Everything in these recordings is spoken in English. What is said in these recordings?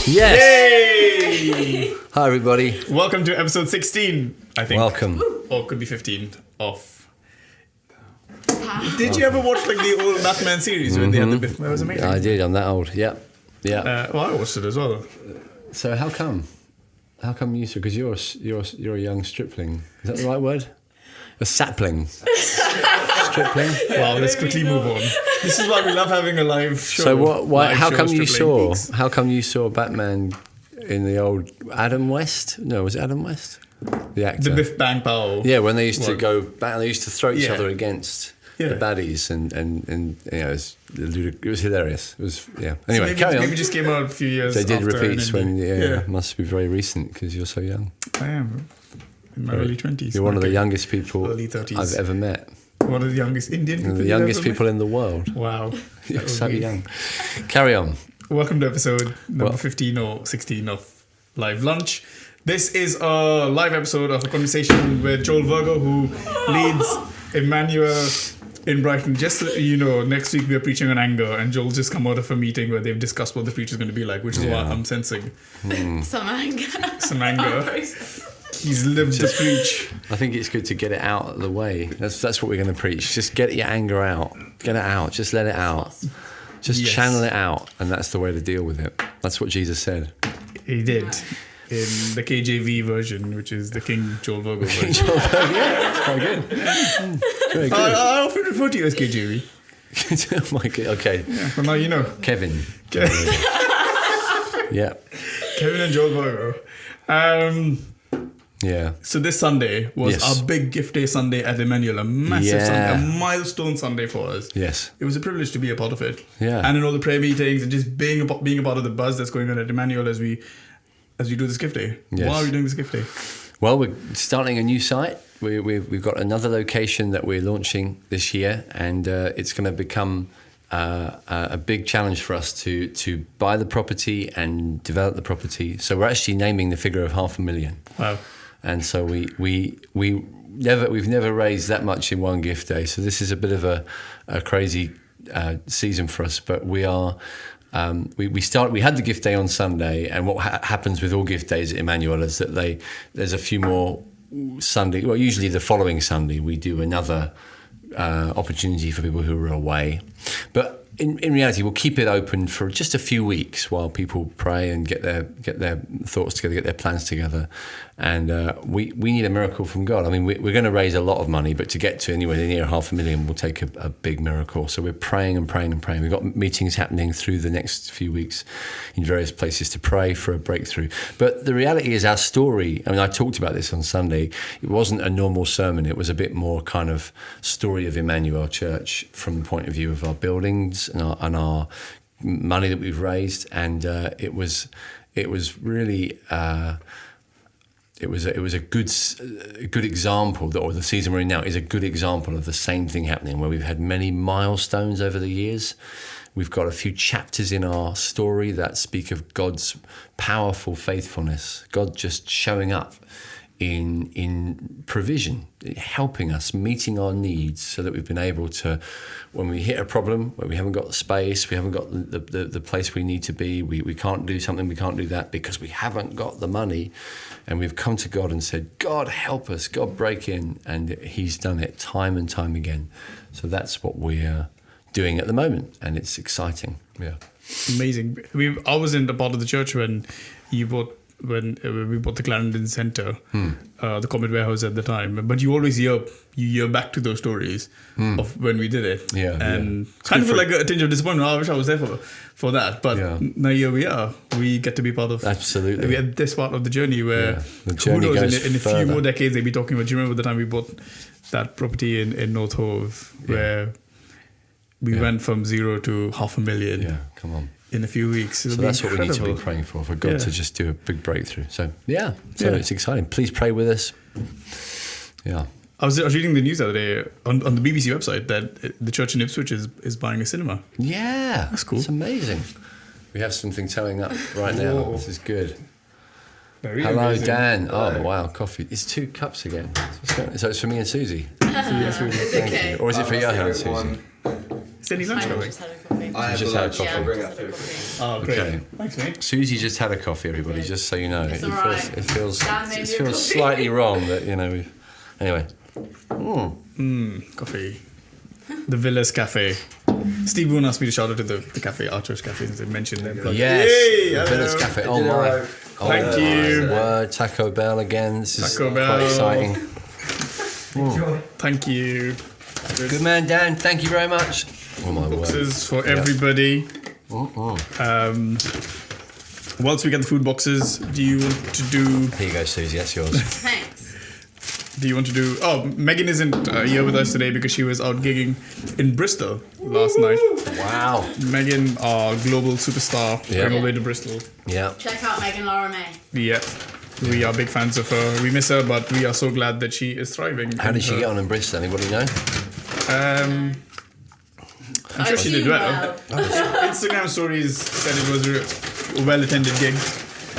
Yes. Yay! Hi, everybody. Welcome to episode 16, I think. Welcome. Or it could be 15 of... Did you ever watch like the old Batman series when they had the Biff? That was amazing. I did. I'm that old. Yep. Yeah. Well, I watched it as well. So how come? How come you? Because you're a young stripling. Is that the right word? A sapling. Stripling. Wow, let's quickly move on. This is why we love having a live show. So what? Why? Live How show come you stripling. saw? How come you saw Batman in the old Adam West? No, was it Adam West? The actor. The Biff Bang Pow. Yeah, when they used to Well, go back, they used to throw each Yeah. other against Yeah. the baddies, and you know, it was hilarious. It was So Anyway, maybe, carry on. maybe just came out a few years They did after repeats and then- when must be very recent because you're so young. I am. In my early 20s. You're one of the Okay. youngest people Early 30s. I've ever met. One of the youngest Indian people. The you've youngest ever met? people in the world. Wow. You're That so would be- young. Carry on. Welcome to episode number Well- 15 or 16 of Live Lunch. This is a live episode of a conversation with Joel Virgo, who leads Emmanuel in Brighton. Just so you know, next week we're preaching on anger, and Joel's just come out of a meeting where they've discussed what the preach is going to be like, which is why Yeah. I'm sensing Some anger. some anger. He's lived the preach. I think it's good to get it out of the way. That's what we're going to preach. Just get your anger out. Get it out. Just let it out. Just Yes. channel it out, and that's the way to deal with it. That's what Jesus said. He did. In the KJV version, which is the King Joel Virgo version. Very good. Very good. I often refer to you as KJV. Oh my God. Okay, Yeah, well, now you know. Kevin. Yeah. Kevin and Joel Virgo. Yeah. So this Sunday was Yes. our big gift day Sunday at Emmanuel, a massive Yeah. Sunday, a milestone Sunday for us. Yes. It was a privilege to be a part of it. Yeah. And in all the prayer meetings and just being a part of the buzz that's going on at Emmanuel as we do this gift day. Yes. Why are we doing this gift day? Well, we're starting a new site. We've got another location that we're launching this year, and it's going to become a big challenge for us to buy the property and develop the property. So we're actually naming the figure of $500,000. Wow. And so we've never raised that much in one gift day. So this is a bit of a crazy season for us. But we are we had the gift day on Sunday, and what happens with all gift days at Emmanuel is that there's a few more Sunday. Well, usually the following Sunday we do another opportunity for people who are away, but. In reality, we'll keep it open for just a few weeks while people pray and get their thoughts together, get their plans together, and we need a miracle from God. I mean, we're going to raise a lot of money, but to get to anywhere near $500,000 will take a big miracle. So we're praying and praying and praying. We've got meetings happening through the next few weeks in various places to pray for a breakthrough. But the reality is our story. I mean, I talked about this on Sunday. It wasn't a normal sermon. It was a bit more kind of story of Emmanuel Church from the point of view of our buildings and our money that we've raised, and it was really it was a good example, or the season we're in now is a good example of the same thing happening, where we've had many milestones over the years. We've got a few chapters in our story that speak of God's powerful faithfulness, God just showing up in provision, helping us, meeting our needs, so that we've been able to, when we hit a problem where we haven't got the space, we haven't got the place we need to be, we can't do something, we can't do that because we haven't got the money, and we've come to God and said, God help us, God break in, and He's done it time and time again. So that's what we're doing at the moment, and it's exciting. Yeah. Amazing. I was in the part of the church when we bought the Clarendon Centre, the Comet Warehouse at the time. But you always hear back to those stories of when we did it. Yeah, and yeah. kind of feel like a tinge of disappointment. I wish I was there for that. But Yeah. now here we are. We get to be part of. Absolutely. We're at this part of the journey where Yeah, the journey who knows, goes in a few further. more decades they'll be talking about. Do you remember the time we bought that property in North Hove where we went from zero to $500,000 Yeah, come on. in a few weeks? So that's what we need to be praying for God Yeah. to just do a big breakthrough. So Yeah. it's exciting. Please pray with us. Yeah. I was reading the news the other day on the BBC website that the church in Ipswich is buying a cinema. Yeah. That's cool. It's amazing. We have something telling up right now. Whoa. This is good. Very Hello, amazing. Dan. Oh, wow, coffee. It's 2 cups again. So it's for me and Susie. Yes, we do. It's Thank okay. you. Or is it for Johan and Susie? Is there any lunch I coming? just had a coffee. I have just the had lunch. coffee. I'll bring up food. Oh, great. Okay. Thanks, mate. Susie just had a coffee, everybody, just so you know. It's It all right. feels Dan made it me a feels coffee. slightly wrong that, we've... Anyway. Coffee. The Villas Cafe. Steve Boone asked me to shout out to the cafe, Archer's Cafe, since they mentioned them. But Yes, Yay, the Village hello. Cafe. It Oh did my. arrive. Oh Thank my you. Word. Taco Bell again. This is Taco quite Bell. exciting. Thank you. Good man, Dan. Thank you very much. Oh my word. Boxes for everybody. Whilst we get the food boxes, do you want to do... Here you go, Susie. That's yours. Thanks. Do you want to do... Oh, Megan isn't here with us today because she was out gigging in Bristol last night. Wow. Megan, our global superstar, Yeah. going all the way to Bristol. Yeah. Check out Megan Laura May. Yeah. We are big fans of her. We miss her, but we are so glad that she is thriving. How did she get on in Bristol? Anybody know? I'm sure she did well. Instagram stories said it was a well-attended gig.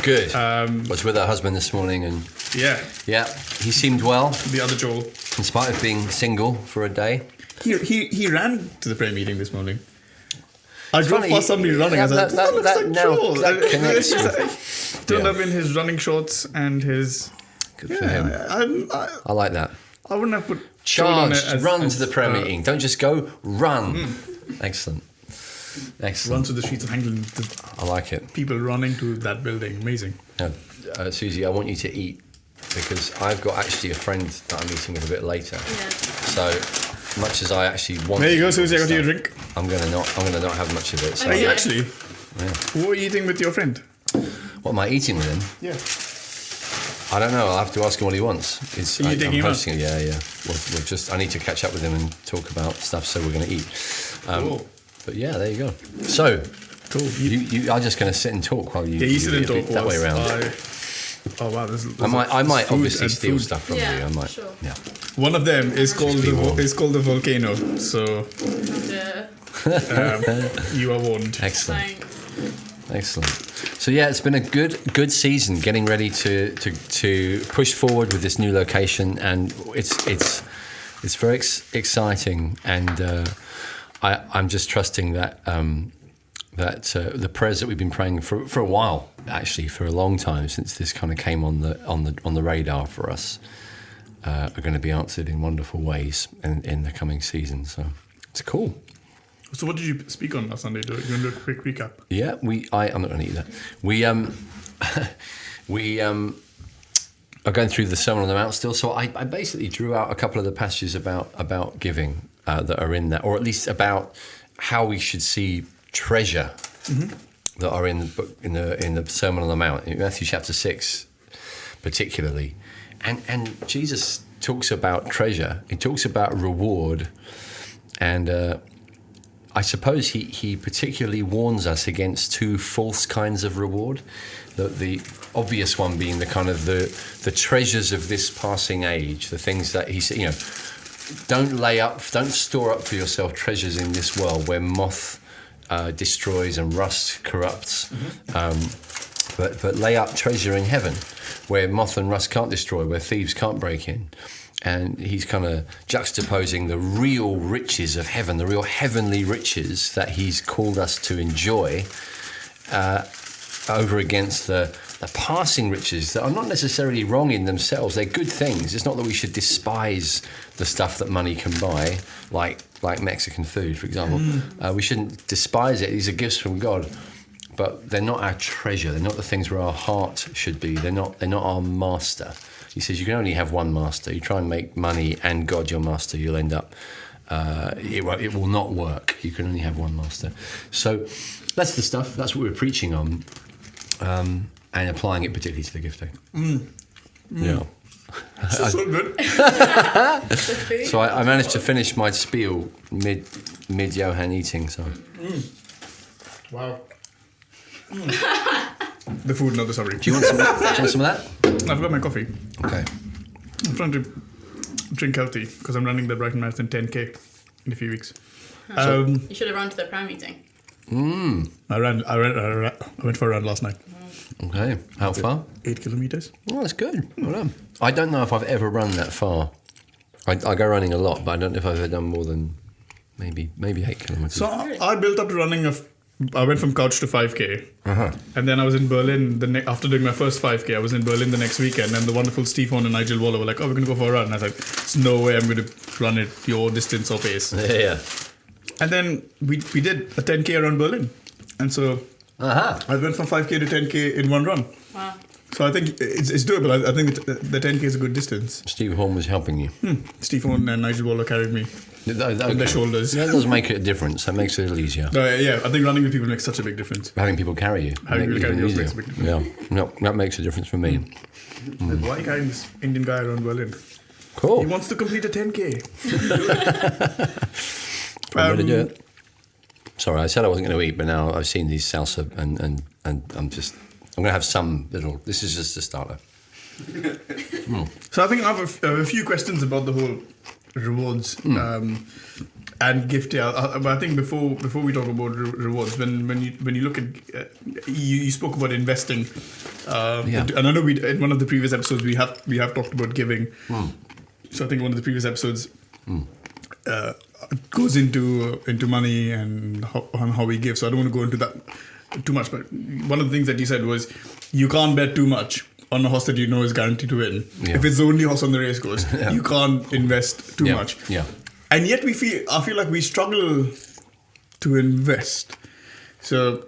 Good. Was with her husband this morning, and Yeah, yeah, he seemed well the other Joel. in spite of being single for a day. He ran to the prayer meeting this morning. I It's drove funny, past somebody running. I was like, that- looks that- like now Joel. that connects Turned Yeah. up in his running shorts and his... Good for him. I like that. I wouldn't have put Joel on Charge, it as, run as, to the prayer uh, meeting. Don't just go, run. Excellent. Run Excellent. to the streets of England. The I like it. people running to that building. Amazing. Now, Susie, I want you to eat because I've got actually a friend that I'm meeting with a bit later. Yeah. So much as I actually want, There you to go, eat Susie. I got you a stuff, drink. I'm gonna not have much of it. So Are you Okay. actually? What are you eating with your friend? what am I eating with him? Yeah. I don't know. I'll have to ask him what he wants. Are you taking him out? hosting it. Yeah. We'll just. I need to catch up with him and talk about stuff. So we're going to eat. Cool. But yeah, there you go. So Cool. you are just going to sit and talk while you. Yeah, you sit and do it talk that way around. Oh wow, there's I might food obviously and steal food. stuff from Yeah, you. I might. sure. Yeah. One of them is called be warned. the volcano. So Yeah. you are warned. Excellent. Thanks. Excellent. So yeah, it's been a good season. Getting ready to push forward with this new location, and it's very exciting. And I'm just trusting that the prayers that we've been praying for a while, actually for a long time since this kind of came on the radar for us, are going to be answered in wonderful ways in the coming season. So it's cool. So what did you speak on last Sunday? Do you want to do a quick recap? Yeah, I'm not going to eat that. We are going through the Sermon on the Mount still. So I basically drew out a couple of the passages about giving that are in that, or at least about how we should see treasure that are in the book in the Sermon on the Mount in Matthew chapter 6, particularly, and Jesus talks about treasure. He talks about reward, and I suppose he particularly warns us against two false kinds of reward. The obvious one being the kind of the treasures of this passing age, the things that he said, don't store up for yourself treasures in this world where moth destroys and rust corrupts. But lay up treasure in heaven where moth and rust can't destroy, where thieves can't break in. And he's kind of juxtaposing the real riches of heaven, the real heavenly riches that he's called us to enjoy, over against the passing riches that are not necessarily wrong in themselves. They're good things. It's not that we should despise the stuff that money can buy, like Mexican food, for example. We shouldn't despise it. These are gifts from God. But they're not our treasure. They're not the things where our heart should be. They're not our master. He says you can only have one master. You try and make money and God your master, you'll end up, it will not work. You can only have one master. So that's the stuff. That's what we're preaching on, and applying it particularly to the gifting. Yeah. So good. So I managed to finish my spiel mid Yohaan eating. So Wow. The food, not the summary. do you want some of that? I've got my coffee. Okay. I'm trying to drink healthy because I'm running the Brighton Marathon 10K in a few weeks. You should have run to the prayer meeting. I went for a run last night. Okay. How far? 8 kilometers. Oh, that's good. Well done. I don't know if I've ever run that far. I go running a lot, but I don't know if I've ever done more than maybe 8 kilometers. So I built up to running I went from couch to 5K. And then I was in Berlin after doing my first 5K. I was in Berlin the next weekend, and the wonderful Steve Horn and Nigel Waller were like, "Oh, we're going to go for a run." And I was like, "There's no way I'm going to run at your distance or pace." Yeah. And then we did a 10K around Berlin. And so I went from 5K to 10K in one run. Wow. So I think it's doable. I think the 10K is a good distance. Steve Horn was helping you. Steve Horn and Nigel Waller carried me on their shoulders. That does make a difference. That makes it a little easier. Yeah, I think running with people makes such a big difference. Having people carry you. Having people carry you easier. makes a big difference. Yeah, no, that makes a difference for me. Like, why are you carrying this Indian guy around Berlin? Cool. He wants to complete a 10K. I'm going to do it. Sorry, I said I wasn't going to eat, but now I've seen these salsa and I'm going to have some little. This is just a starter. So I think I have a few questions about the whole rewards and gift. But I think before we talk about rewards, when you look at you spoke about investing, and I know in one of the previous episodes we have talked about giving. So I think one of the previous episodes goes into money and how we give. So I don't want to go into that too much. But one of the things that you said was you can't bet too much on a horse that you know is guaranteed to win. Yeah. If it's the only horse on the race course, you can't invest too much. Yeah. And yet I feel like we struggle to invest. So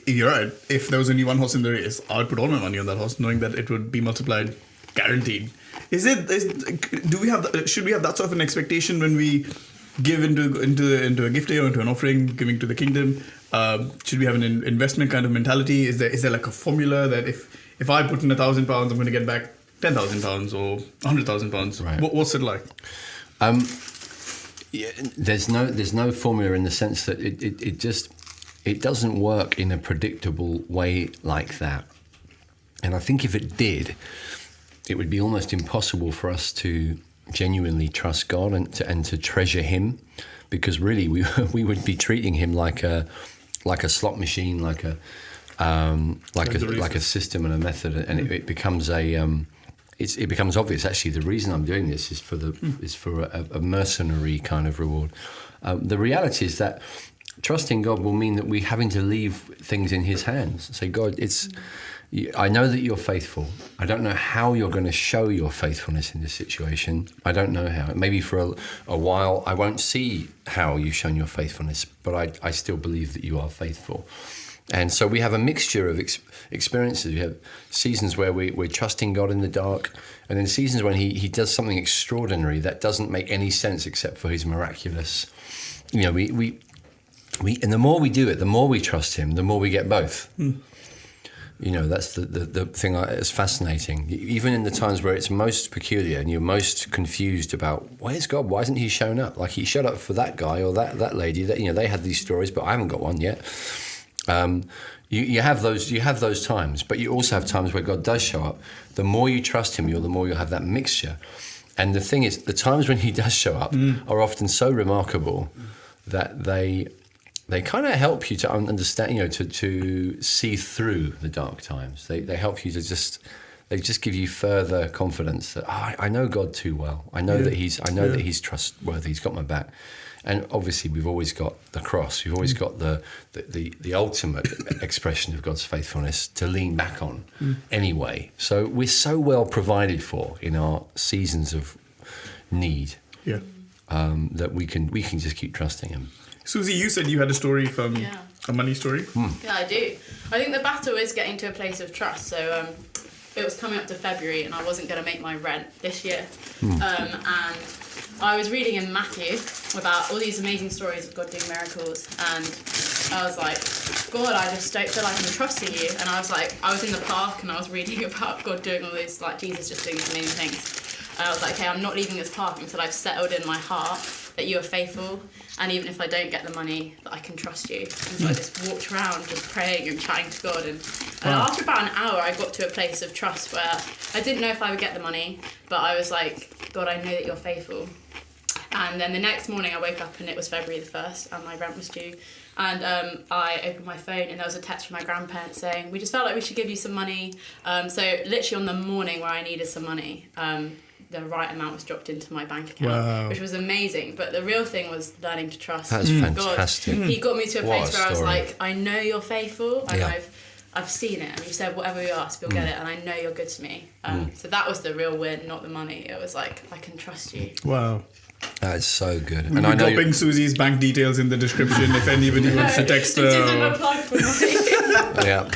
you're right. If there was only one horse in the race, I would put all my money on that horse, knowing that it would be multiplied, guaranteed. Should we have that sort of an expectation when we give into a gift day or into an offering, giving to the kingdom? Should we have an investment kind of mentality? Is there like a formula that if I put in £1,000, I'm going to get back £10,000 or £100,000? Right. What's it like? There's no formula in the sense that it doesn't work in a predictable way like that. And I think if it did, it would be almost impossible for us to genuinely trust God and to treasure Him, because really we would be treating Him like a slot machine, like a system and a method, and it becomes it becomes obvious. Actually, the reason I'm doing this is for a mercenary kind of reward. The reality is that trusting God will mean that we're having to leave things in His hands. Say, God, I know that you're faithful. I don't know how you're going to show your faithfulness in this situation. I don't know how. Maybe for a while I won't see how you've shown your faithfulness, but I still believe that you are faithful. And so we have a mixture of experiences. We have seasons where we're trusting God in the dark, and then seasons when He does something extraordinary that doesn't make any sense except for His miraculous. You know, we and the more we do it, the more we trust Him, the more we get both. You know, that's the thing that's fascinating. Even in the times where it's most peculiar and you're most confused about, where's God? Why hasn't He shown up? Like He showed up for that guy or that lady. That, you know, they had these stories, but I haven't got one yet. You have those times, but you also have times where God does show up. The more you trust Him, the more you'll have that mixture. And the thing is, the times when He does show up are often so remarkable that they kind of help you to understand, you know, to see through the dark times. They help you to just give you further confidence that I know God too well. I know that He's trustworthy. He's got my back. And obviously, we've always got the cross. We've always got the ultimate expression of God's faithfulness to lean back on anyway. So we're so well provided for in our seasons of need that we can just keep trusting Him. Susie, you said you had a story from a money story. Yeah, I do. I think the battle is getting to a place of trust. So it was coming up to February and I wasn't going to make my rent this year. And I was reading in Matthew about all these amazing stories of God doing miracles. And I was like, God, I just don't feel like I'm trusting you. And I was in the park and I was reading about God doing all these, like Jesus just doing these amazing things. And I was like, okay, I'm not leaving this park until I've settled in my heart that you are faithful, and even if I don't get the money, that I can trust you. And so I just walked around just praying and chatting to God, and after about an hour I got to a place of trust where I didn't know if I would get the money, but I was like, God, I know that you're faithful. And then the next morning I woke up and it was February the 1st and my rent was due, and I opened my phone and there was a text from my grandparents saying, we just felt like we should give you some money. So literally on the morning where I needed some money, the right amount was dropped into my bank account, Wow. which was amazing. But the real thing was learning to trust That's God. fantastic. He got me to a What place a where I was story. like, I know you're faithful, and Yeah. I've seen it, and you said whatever you ask, you'll get it, and I know you're good to me. So that was the real win, not the money. It was like, I can trust you. Wow. That's so good. We'll And be I know dropping Susie's bank details in the description if anybody wants to text It didn't her. apply for money. yeah,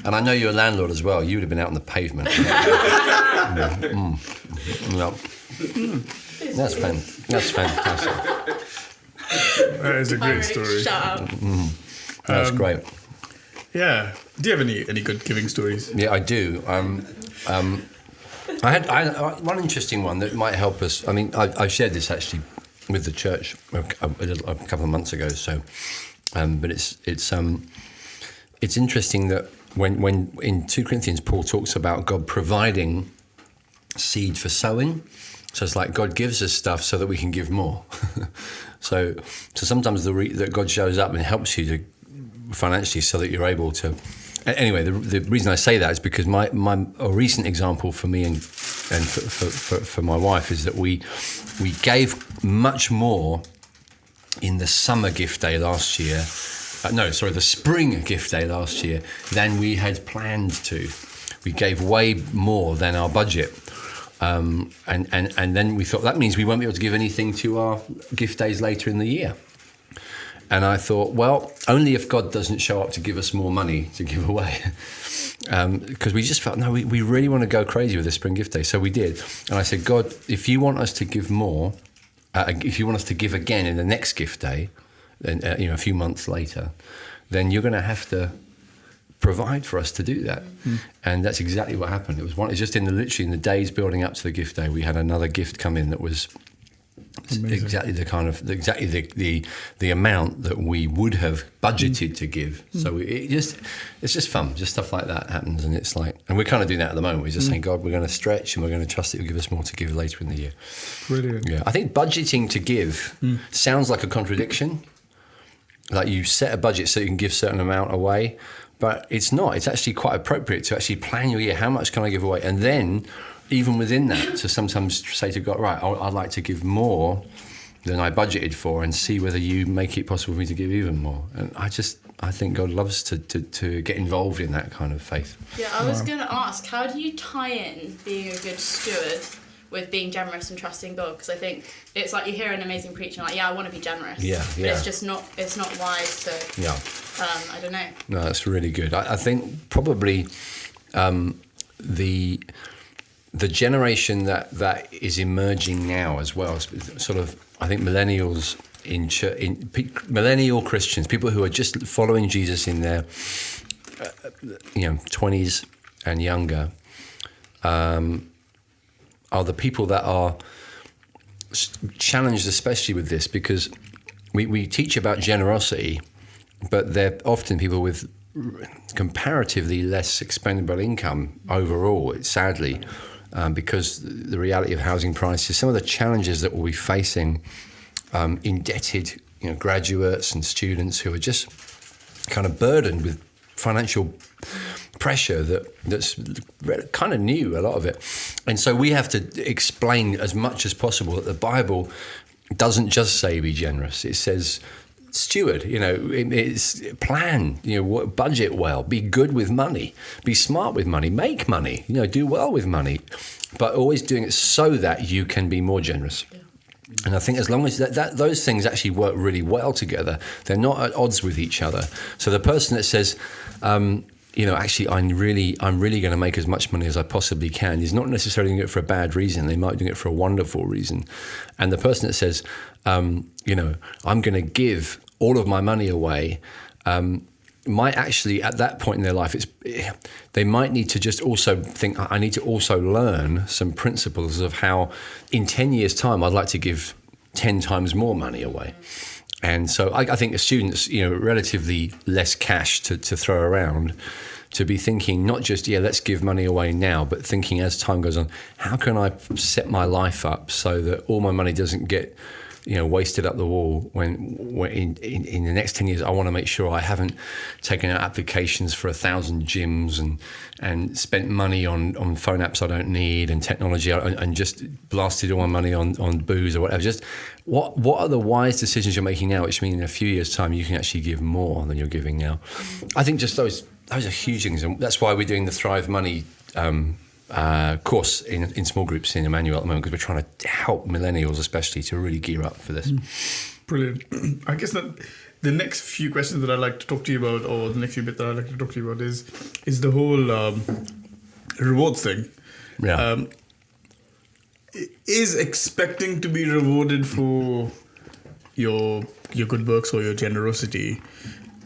and I know you're a landlord as well. You would have been out on the pavement. Yeah. That's fantastic. That is a great story. Shut up. That's great. Yeah. Do you have any good giving stories? Yeah, I do. I had one interesting one that might help us. I mean, I shared this actually with the church a couple of months ago. So, but it's interesting that when in 2 Corinthians Paul talks about God providing seed for sowing. So it's like God gives us stuff so that we can give more. so sometimes that God shows up and helps you to financially so that you're able to. Anyway, the reason I say that is because a recent example for me and for my wife is that we gave much more in the summer gift day last year. The spring gift day last year than we had planned to. We gave way more than our budget. And then we thought that means we won't be able to give anything to our gift days later in the year. And I thought, well, only if God doesn't show up to give us more money to give away. Because we just felt, no, we really want to go crazy with this spring gift day. So we did. And I said, God, if you want us to give more, if you want us to give again in the next gift day, then a few months later, then you're going to have to provide for us to do that. And that's exactly what happened. It's just literally in the days building up to the gift day, we had another gift come in that was amazing. Exactly the amount that we would have budgeted to give. So it's just fun. Just stuff like that happens, and it's like, and we're kind of doing that at the moment. We're just saying, God, we're going to stretch, and we're going to trust that you'll give us more to give later in the year. Brilliant. Yeah, I think budgeting to give sounds like a contradiction. Like you set a budget so you can give a certain amount away. But it's not. It's actually quite appropriate to actually plan your year. How much can I give away? And then, even within that, to sometimes say to God, right, I'd like to give more than I budgeted for, and see whether you make it possible for me to give even more. And I think God loves to get involved in that kind of faith. Yeah, I was going to ask, how do you tie in being a good steward with being generous and trusting God? Because I think it's like you hear an amazing preacher, like, I want to be generous. Yeah. But it's just not wise to. Yeah. I don't know. No, that's really good. I think probably the generation that is emerging now as well, sort of, I think millennials millennial Christians, people who are just following Jesus in their 20s and younger, are the people that are challenged, especially with this, because we teach about generosity, but they're often people with comparatively less expendable income overall, sadly, because the reality of housing prices, some of the challenges that we'll be facing, indebted graduates and students who are just kind of burdened with financial pressure that's kind of new, a lot of it. And so we have to explain as much as possible that the Bible doesn't just say be generous. It says steward, it's plan, budget well, be good with money, be smart with money, make money, do well with money, but always doing it so that you can be more generous. Yeah. And I think as long as that those things actually work really well together, they're not at odds with each other. So the person that says, actually, I'm really going to make as much money as I possibly can, is not necessarily doing it for a bad reason. They might be doing it for a wonderful reason. And the person that says, I'm going to give all of my money away, might actually, at that point in their life, they might need to just also think, I need to also learn some principles of how in 10 years' time, I'd like to give 10 times more money away. And so I think the students, relatively less cash to throw around, to be thinking not just, let's give money away now, but thinking as time goes on, how can I set my life up so that all my money doesn't get wasted up the wall when in the next 10 years, I want to make sure I haven't taken out applications for 1,000 gyms and spent money on phone apps I don't need and technology and just blasted all my money on booze or whatever. Just what are the wise decisions you're making now, which mean in a few years' time you can actually give more than you're giving now. I think just those are huge things, and that's why we're doing the Thrive Money course in small groups in Emmanuel at the moment, because we're trying to help millennials especially to really gear up for this. Brilliant. I guess that the next few questions that I'd like to talk to you about, or the next few bits that I'd like to talk to you about is the whole rewards thing. Yeah. Is expecting to be rewarded for your good works or your generosity,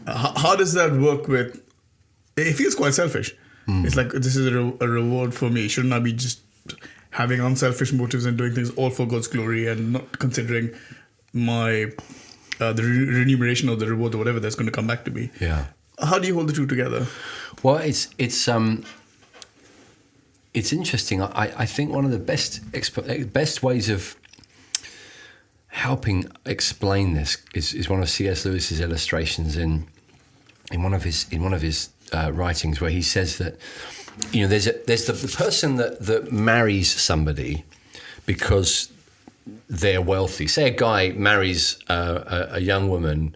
how does that work with... It feels quite selfish. It's like, this is a reward for me. Shouldn't I be just having unselfish motives and doing things all for God's glory and not considering my the remuneration or the reward or whatever that's going to come back to me? Yeah. How do you hold the two together? Well, it's interesting. I think one of the best ways of helping explain this is one of C.S. Lewis's illustrations in one of his writings, where he says that there's the person that marries somebody because they're wealthy. Say a guy marries a young woman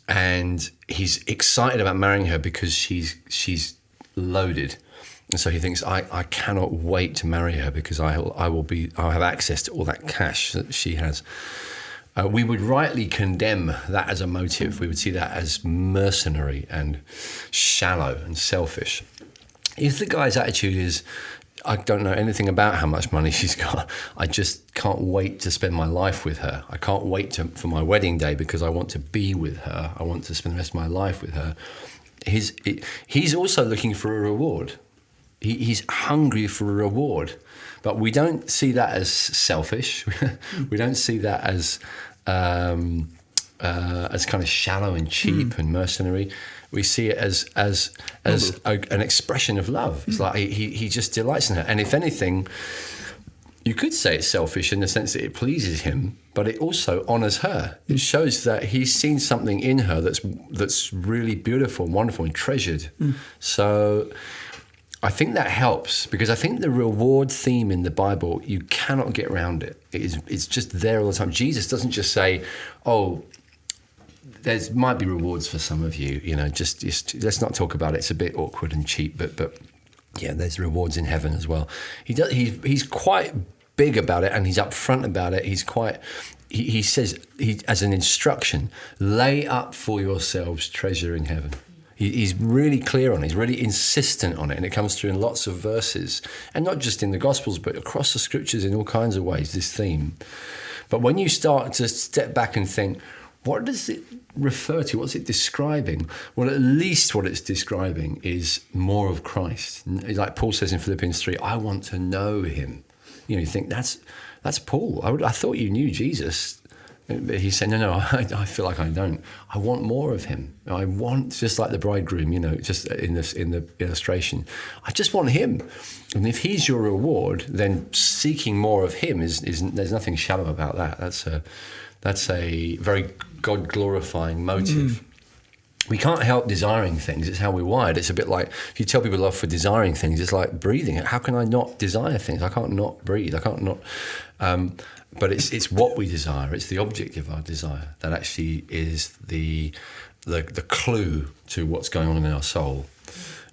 and he's excited about marrying her because she's loaded. And so he thinks, I cannot wait to marry her because I'll have access to all that cash that she has. We would rightly condemn that as a motive. We would see that as mercenary and shallow and selfish. If the guy's attitude is, I don't know anything about how much money she's got, I just can't wait to spend my life with her. I can't wait for my wedding day because I want to be with her. I want to spend the rest of my life with her. He's also looking for a reward. He's hungry for a reward, but we don't see that as selfish. We don't see that as kind of shallow and cheap and mercenary. We see it as an expression of love. It's like he just delights in her, and if anything, you could say it's selfish in the sense that it pleases him, but it also honours her. It shows that he's seen something in her that's really beautiful and wonderful and treasured. So I think that helps, because I think the reward theme in the Bible, you cannot get around it. It's just there all the time. Jesus doesn't just say, "Oh, there might be rewards for some of you. Just let's not talk about it. It's a bit awkward and cheap, but yeah, there's rewards in heaven as well." He's quite big about it, and he's upfront about it. He says as an instruction, lay up for yourselves treasure in heaven. He's really clear on it. He's really insistent on it. And it comes through in lots of verses. And not just in the Gospels, but across the Scriptures in all kinds of ways, this theme. But when you start to step back and think, what does it refer to? What's it describing? Well, at least what it's describing is more of Christ. Like Paul says in Philippians 3, I want to know him. You think, that's Paul. I thought you knew Jesus. He said, no, I feel like I don't. I want more of him. I want, just like the bridegroom, just in the illustration, I just want him. And if he's your reward, then seeking more of him is there's nothing shallow about that. That's a very God-glorifying motive. We can't help desiring things. It's how we're wired. It's a bit like, if you tell people love for desiring things, it's like breathing. How can I not desire things? I can't not breathe. I can't not... But it's what we desire. It's the object of our desire that actually is the clue to what's going on in our soul.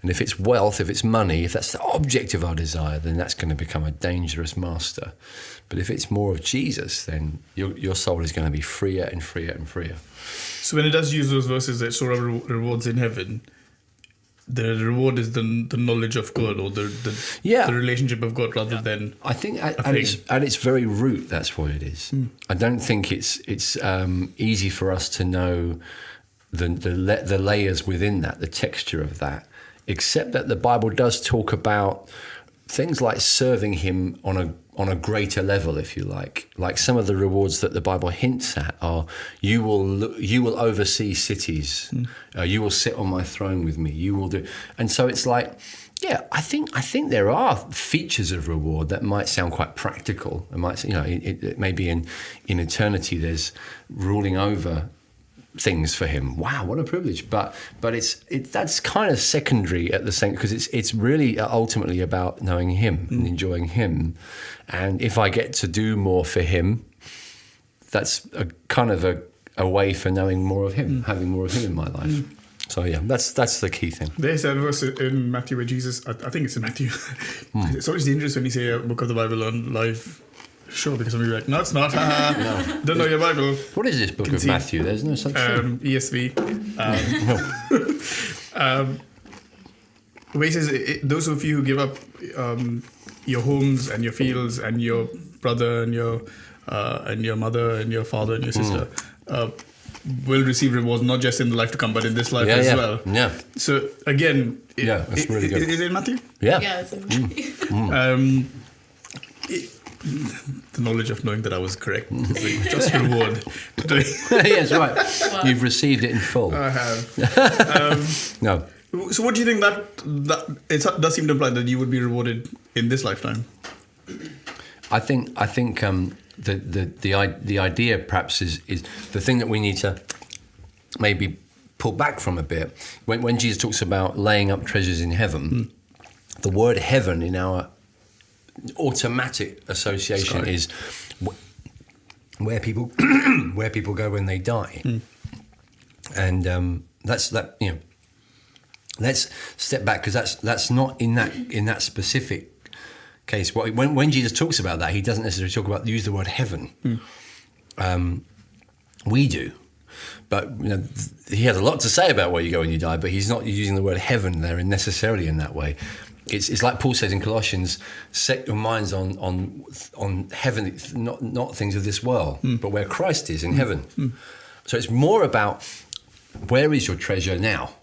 And if it's wealth, if it's money, if that's the object of our desire, then that's going to become a dangerous master. But if it's more of Jesus, then your soul is going to be freer and freer and freer. So when it does use those verses that sort of rewards in heaven, the reward is the knowledge of God, or the relationship of God, rather than... I think at its very root, that's what it is. I don't think it's easy for us to know the layers within that, the texture of that, except that the Bible does talk about things like serving him on on a greater level, if you like. Like some of the rewards that the Bible hints at are, you will oversee cities, you will sit on my throne with me, you will do. And so it's like, yeah, I think there are features of reward that might sound quite practical. It might, it maybe in eternity there's ruling over things for him. Wow, what a privilege! But that's kind of secondary at the same, because it's really ultimately about knowing him and enjoying him. And if I get to do more for him, that's a kind of a way for knowing more of him, having more of him in my life. So yeah, that's the key thing. There's a verse in Matthew where Jesus, I think it's in Matthew. It's always dangerous when you say a book of the Bible on live show, because somebody will be like, no, it's not. No. Don't know your Bible. What is this book of Matthew? There's no such thing. ESV. Where he says, those of you who give up your homes and your fields and your brother and your mother and your father and your sister will receive rewards not just in the life to come, but in this life as well. Yeah. So again, that's really good. Is it in Matthew? Yeah. Yeah, it's in Matthew. The knowledge of knowing that I was correct is like just reward. Yes, right. Wow. You've received it in full. I have. No. So what do you think that it does seem to imply that you would be rewarded in this lifetime? I think the idea perhaps is the thing that we need to maybe pull back from a bit. When Jesus talks about laying up treasures in heaven, the word heaven in our automatic association is where people go when they die, and that's that. Let's step back, because that's not in that specific case. When Jesus talks about that, he doesn't necessarily use the word heaven. We do, but he has a lot to say about where you go when you die. But he's not using the word heaven there necessarily in that way. It's like Paul says in Colossians: set your minds on heaven, not things of this world, but where Christ is in heaven. So it's more about, where is your treasure now?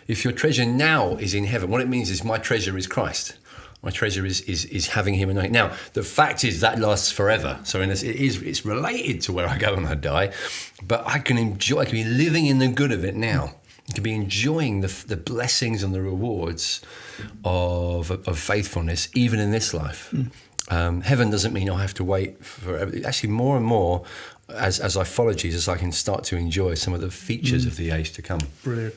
If your treasure now is in heaven, what it means is my treasure is Christ. My treasure is having him anointed. Now, the fact is that lasts forever. So it's related to where I go when I die, but I can be living in the good of it now. I can be enjoying the blessings and the rewards of faithfulness, even in this life. Heaven doesn't mean I have to wait forever. Actually, more and more, as I follow Jesus, I can start to enjoy some of the features of the age to come. Brilliant.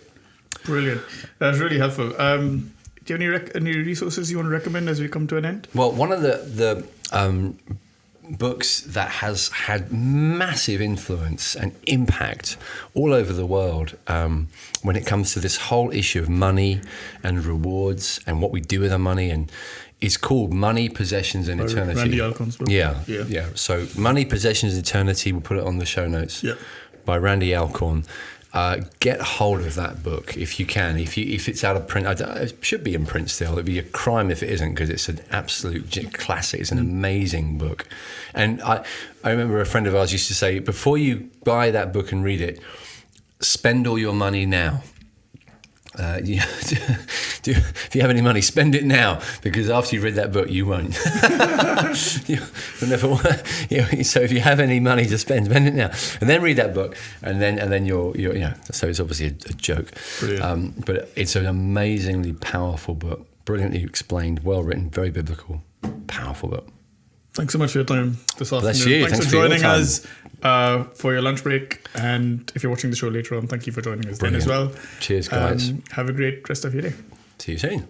That's really helpful. Do you have any resources you want to recommend as we come to an end? Well, one of the books that has had massive influence and impact all over the world when it comes to this whole issue of money and rewards and what we do with our money, and it's called Money, Possessions and Eternity. Randy Alcorn's book. Yeah. So Money, Possessions and Eternity, we'll put it on the show notes. Yeah. By Randy Alcorn. Get hold of that book if you can. If it's out of print, it should be in print still. It'd be a crime if it isn't, because it's an absolute classic. It's an amazing book. And I remember a friend of ours used to say, before you buy that book and read it, spend all your money now. If you have any money, spend it now, because after you've read that book, you won't. You'll never. So if you have any money to spend it now, and then read that book, and then you're. So it's obviously a joke, but it's an amazingly powerful book, brilliantly explained, well written, very biblical, powerful book. Thanks so much for your time this afternoon. Bless you. Thanks for joining us for your lunch break. And if you're watching the show later on, thank you for joining us then as well. Cheers, guys. Have a great rest of your day. See you soon.